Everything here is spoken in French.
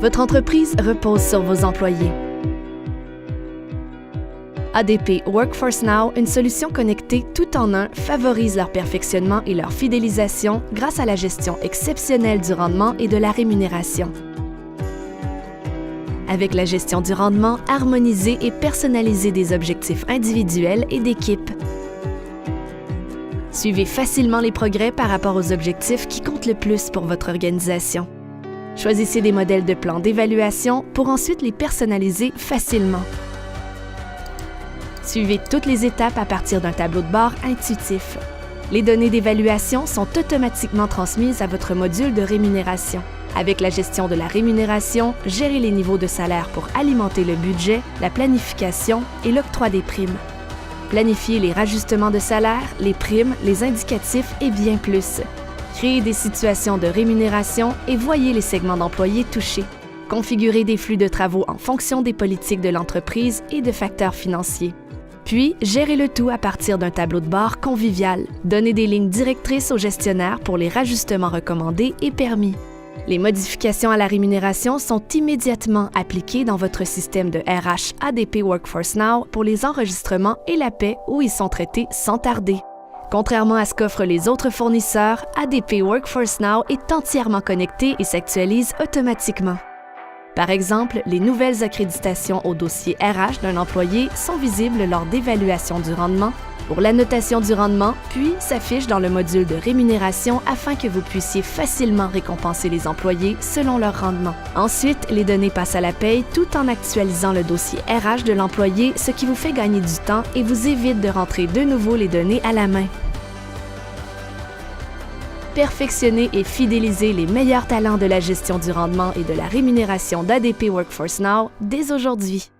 Votre entreprise repose sur vos employés. ADP Workforce Now, une solution connectée tout en un, favorise leur perfectionnement et leur fidélisation grâce à la gestion exceptionnelle du rendement et de la rémunération. Avec la gestion du rendement, harmonisez et personnalisez des objectifs individuels et d'équipe. Suivez facilement les progrès par rapport aux objectifs qui comptent le plus pour votre organisation. Choisissez des modèles de plans d'évaluation pour ensuite les personnaliser facilement. Suivez toutes les étapes à partir d'un tableau de bord intuitif. Les données d'évaluation sont automatiquement transmises à votre module de rémunération. Avec la gestion de la rémunération, gérez les niveaux de salaire pour alimenter le budget, la planification et l'octroi des primes. Planifiez les rajustements de salaire, les primes, les indicatifs et bien plus. Créez des situations de rémunération et voyez les segments d'employés touchés. Configurez des flux de travaux en fonction des politiques de l'entreprise et de facteurs financiers. Puis, gérez le tout à partir d'un tableau de bord convivial. Donnez des lignes directrices aux gestionnaires pour les rajustements recommandés et permis. Les modifications à la rémunération sont immédiatement appliquées dans votre système de RH ADP Workforce Now pour les enregistrements et la paie où ils sont traités sans tarder. Contrairement à ce qu'offrent les autres fournisseurs, ADP Workforce Now est entièrement connecté et s'actualise automatiquement. Par exemple, les nouvelles accréditations au dossier RH d'un employé sont visibles lors d'évaluation du rendement, pour l'annotation du rendement, puis s'affichent dans le module de rémunération afin que vous puissiez facilement récompenser les employés selon leur rendement. Ensuite, les données passent à la paie tout en actualisant le dossier RH de l'employé, ce qui vous fait gagner du temps et vous évite de rentrer de nouveau les données à la main. Perfectionnez et fidélisez les meilleurs talents de la gestion du rendement et de la rémunération d'ADP Workforce Now dès aujourd'hui.